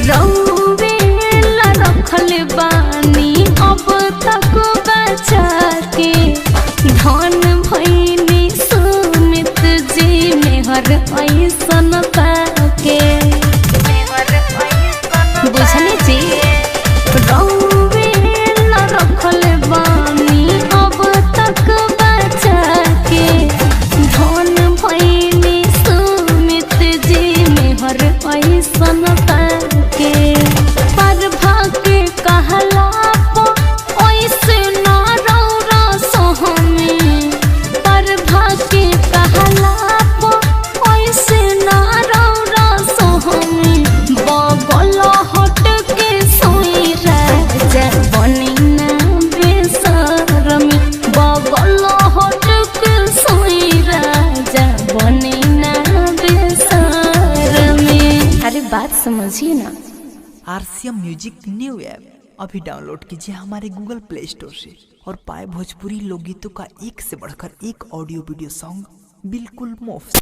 रौवेला रखल बानी अब तक बचा के धन भैनी सुमित जी मेहर ऐसन पाके बुझली जी रौवेला रखल बानी अब तक बचा के धन भैनी सुमित जी मेहर ऐसन पाके पर भाके कहला ऐसे ना रौरा सोहमे पर भाके कहला ऐसे ना रौरा सोहमे बगल हट के सोई राजा बनी ना बेसरमी बगल हट के सोई राजा बनी ना बेसरमी। अरे बात समझिए ना। RCM म्यूजिक न्यू ऐप अभी डाउनलोड कीजिए हमारे गूगल प्ले स्टोर से और पाए भोजपुरी लोकगीतों का एक से बढ़कर एक ऑडियो वीडियो सॉन्ग बिल्कुल मुफ्त।